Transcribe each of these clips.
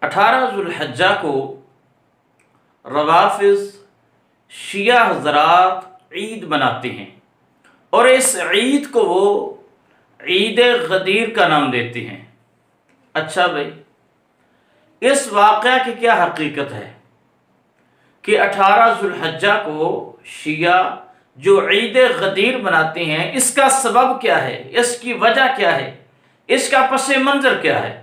18 ذوالحجہ کو روافض شیعہ حضرات عید مناتے ہیں اور اس عید کو وہ عید غدیر کا نام دیتے ہیں۔ اچھا بھائی، اس واقعہ کی کیا حقیقت ہے کہ 18 ذوالحجہ کو شیعہ جو عید غدیر مناتے ہیں، اس کا سبب کیا ہے، اس کی وجہ کیا ہے، اس کا پس منظر کیا ہے؟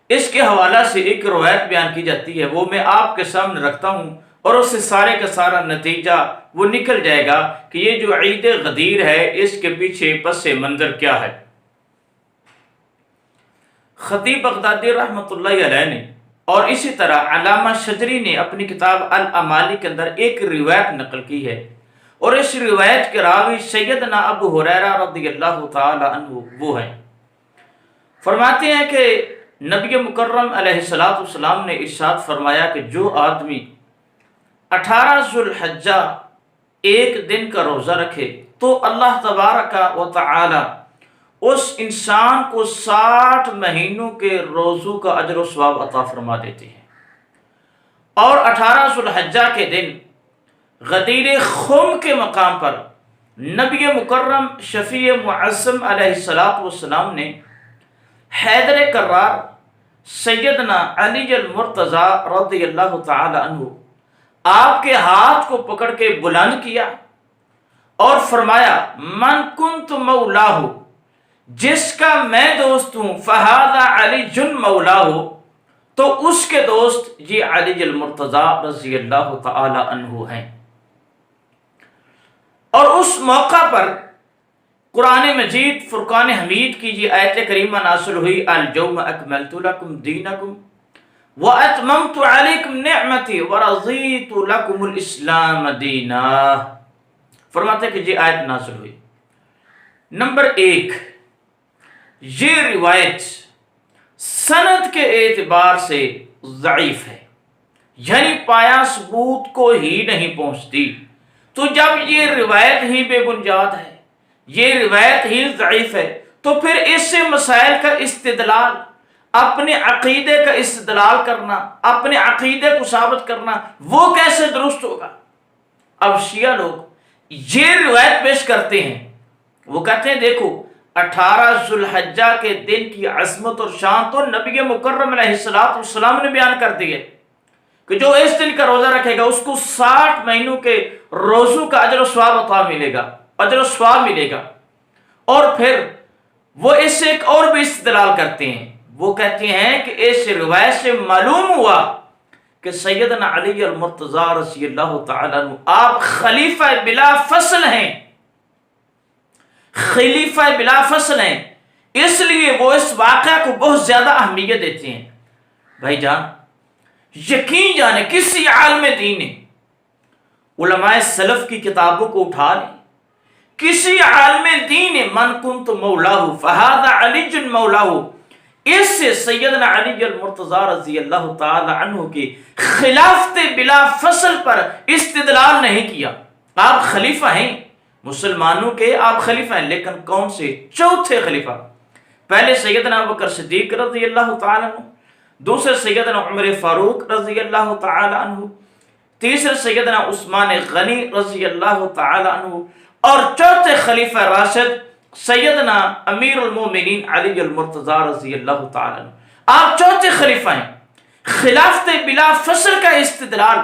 اس کے حوالہ سے ایک روایت بیان کی جاتی ہے، وہ میں آپ کے سامنے رکھتا ہوں اور اس سے سارے کا سارا نتیجہ وہ نکل جائے گا کہ یہ جو عید غدیر ہے اس کے پیچھے پس منظر کیا ہے۔ خطیب بغدادی رحمۃ اللہ علیہ نے اور اسی طرح علامہ شجری نے اپنی کتاب الامالی کے اندر ایک روایت نقل کی ہے، اور اس روایت کے راوی سیدنا ابو ہریرہ رضی اللہ تعالی عنہ وہ ہیں۔ فرماتے ہیں کہ نبی مکرم علیہ السلام نے ارشاد فرمایا کہ جو آدمی 18 ذوالحجہ ایک دن کا روزہ رکھے تو اللہ تبارک و تعالی اس انسان کو 60 مہینوں کے روزوں کا اجر و ثواب عطا فرما دیتے ہیں۔ اور 18 ذوالحجہ کے دن غدیر خم کے مقام پر نبی مکرم شفیع معظم علیہ السلام نے حیدر کرار سیدنا علی المرتضی رضی اللہ تعالی عنہ آپ کے ہاتھ کو پکڑ کے بلند کیا اور فرمایا من کنت مولاہ، جس کا میں دوست ہوں، فہذا علی جن مولاہ، تو اس کے دوست یہ علی المرتضی رضی اللہ تعالی عنہ ہیں۔ اور اس موقع پر قرآن مجید فرقان حمید کی یہ آیت کریمہ نازل ہوئی، اليوم اکملت لکم دینکم واتممت علیکم نعمتی ورضیت لکم الاسلام دینا۔ فرماتے ہیں کہ یہ آیت نازل ہوئی۔ نمبر 1، یہ روایت سند کے اعتبار سے ضعیف ہے، یعنی پایا ثبوت کو ہی نہیں پہنچتی۔ تو جب یہ روایت ہی بے بنیاد ہے، یہ روایت ہی ضعیف ہے، تو پھر اس سے مسائل کا استدلال، اپنے عقیدے کا استدلال کرنا، اپنے عقیدے کو ثابت کرنا، وہ کیسے درست ہوگا؟ اب شیعہ لوگ یہ روایت پیش کرتے ہیں، وہ کہتے ہیں دیکھو 18 ذوالحجہ کے دن کی عظمت اور شان تو نبی مکرم علیہ السلام نے بیان کر دی ہے کہ جو اس دن کا روزہ رکھے گا اس کو 60 مہینوں کے روزوں کا اجر و ثواب عطا ملے گا، اجر و ثواب ملے گا۔ اور پھر وہ اس سے ایک اور بھی استدلال کرتے ہیں، وہ کہتے ہیں کہ اس روایت سے معلوم ہوا کہ سیدنا علی المرتضی رضی اللہ تعالیٰ عنہ آپ خلیفہ بلا فصل ہیں، خلیفہ بلا فصل ہیں، اس لیے وہ اس واقعہ کو بہت زیادہ اہمیت دیتے ہیں۔ بھائی جان، یقین جانے کسی عالم دین نے علماء سلف کی کتابوں کو اٹھا لیں، کسی عالم دین نے من کنت مولاہ فہذا علی جن مولاہ، اس سے سیدنا علی المرتضی رضی اللہ تعالی عنہ کی خلافت بلا فصل پر استدلال نہیں کیا۔ آپ خلیفہ ہیں مسلمانوں کے، آپ خلیفہ ہیں، لیکن کون سے؟ چوتھے خلیفہ۔ پہلے سیدنا ابوبکر صدیق رضی اللہ تعالی عنہ، دوسرے سیدنا عمر فاروق رضی اللہ تعالی عنہ، تیسرے سیدنا عثمان غنی رضی اللہ تعالی عنہ، اور چوتھے خلیفہ راشد سیدنا امیر المومنین علی المرتضی رضی اللہ تعالی عنہ۔ آپ چوتھے خلیفہ ہیں۔ خلافت بلا فصل کا استدلال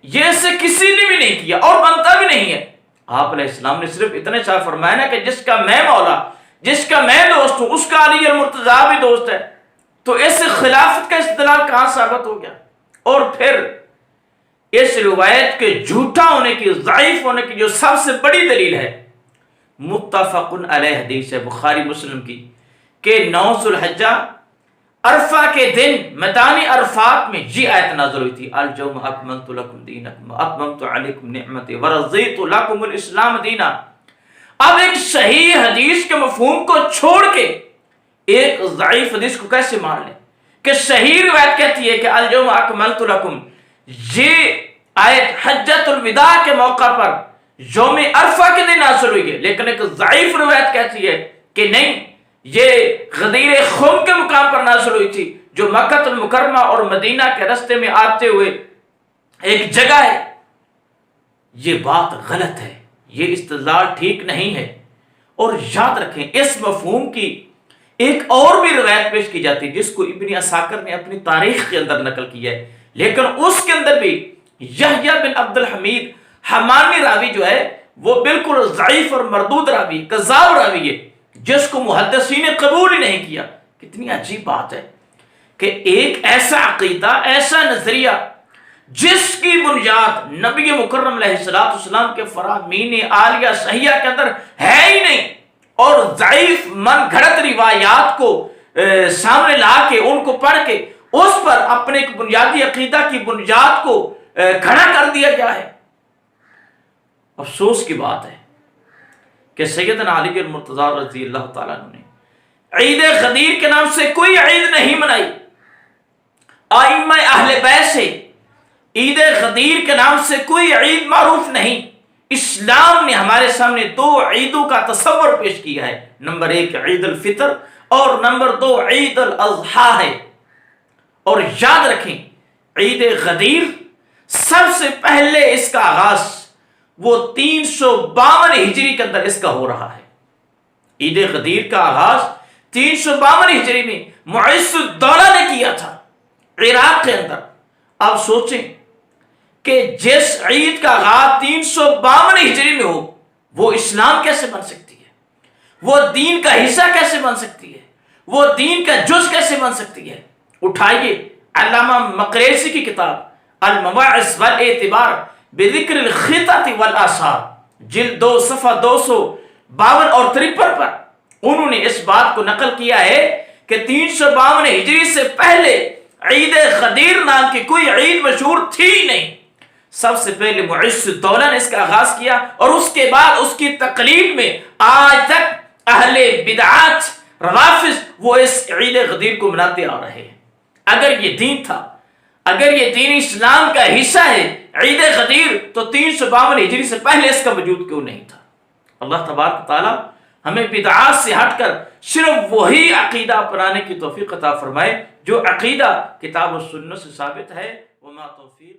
یہ سے کسی نے بھی نہیں کیا اور بنتا بھی نہیں ہے۔ آپ علیہ السلام نے صرف اتنے ساتھ فرمایا نا کہ جس کا میں مولا، جس کا میں دوست ہوں، اس کا علی المرتضی بھی دوست ہے۔ تو اس خلافت کا استدلال کہاں ثابت ہو گیا؟ اور پھر اس روایت کے جھوٹا ہونے کی، ضعیف ہونے کی جو سب سے بڑی دلیل ہے، متفق علیہ حدیث ہے بخاری مسلم کی کہ 9 ذوالحجہ عرفہ کے دن میدان عرفات میں یہ آیت نازل ہوئی تھی، اليوم اکملت لکم دینکم واتممت علیکم نعمتی ورضیت لکم الاسلام دینا۔ اب ایک صحیح حدیث کے مفہوم کو چھوڑ کے ایک ضعیف حدیث کو کیسے مان لیں کہ صحیح روایت کہتی ہے کہ اليوم اکملت لکم، یہ آیت حجۃ الوداع کے موقع پر یوم عرفہ کے دن نازل ہوئی ہے، لیکن ایک ضعیف روایت کہتی ہے کہ نہیں، یہ غدیر خم کے مقام پر نازل ہوئی ہوئی تھی جو مکہ المکرمہ اور مدینہ کے راستے میں آتے ہوئے ایک جگہ ہے. یہ بات غلط ہے، یہ استدلال ٹھیک نہیں ہے. اور یاد رکھیں اس مفہوم کی ایک اور بھی روایت پیش کی جاتی ہے جس کو ابن عساکر نے اپنی تاریخ کے اندر نقل کیا ہے، لیکن اس کے اندر بھی یحییٰ بن عبد الحمید حمانی راوی جو ہے وہ بالکل ضعیف اور مردود راوی، کذاب راوی ہے، جس کو محدثین نے قبول ہی نہیں کیا. کتنی عجیب بات ہے کہ ایک ایسا عقیدہ، ایسا نظریہ جس کی بنیاد نبی مکرم علیہ السلام کے فرامین عالیہ صحیحہ کے اندر ہے ہی نہیں، اور ضعیف من گھڑت روایات کو سامنے لا کے ان کو پڑھ کے اس پر اپنے ایک بنیادی عقیدہ کی بنیاد کو کھڑا کر دیا گیا ہے. افسوس کی بات ہے کہ سیدنا علی المرتضیٰ رضی اللہ تعالیٰ عنہ نے عید غدیر کے نام سے کوئی عید نہیں منائی. ائمہ اہل بیت سے عید غدیر کے نام سے کوئی عید معروف نہیں. اسلام نے ہمارے سامنے دو عیدوں کا تصور پیش کیا ہے، نمبر 1 عید الفطر اور نمبر 2 عید الاضحیٰ ہے. اور یاد رکھیں عید غدیر سب سے پہلے اس کا آغاز وہ 352 ہجری کے اندر اس کا ہو رہا ہے. عید غدیر کا آغاز 352 ہجری میں معز الدولہ نے کیا تھا عراق کے اندر. آپ سوچیں کہ جس عید کا آغاز 352 ہجری میں ہو وہ اسلام کیسے بن سکتی ہے، وہ دین کا حصہ کیسے بن سکتی ہے، وہ دین کا جز کیسے بن سکتی ہے. اٹھائیے علامہ مقریشی کی کتاب المواعظ والاعتبار بذکر الخطط والآثار جلد 2 صفحہ 252 اور 53 پر انہوں نے اس بات کو نقل کیا ہے کہ 352 ہجری سے پہلے عید غدیر نام کی کوئی عید مشہور تھی نہیں. سب سے پہلے معز الدولہ نے اس کا آغاز کیا اور اس کے بعد اس کی تقلید میں آج تک اہل بدعات روافض وہ اس عید غدیر کو مناتے آ رہے ہیں. اگر یہ دین تھا، اگر یہ دین اسلام کا حصہ ہے عید غدیر، تو 352 ہجری سے پہلے اس کا وجود کیوں نہیں تھا؟ اللہ تبارک تعالی ہمیں بدعات سے ہٹ کر صرف وہی عقیدہ اپنانے کی توفیق عطا فرمائے جو عقیدہ کتاب و سنت سے ثابت ہے. وما توفیق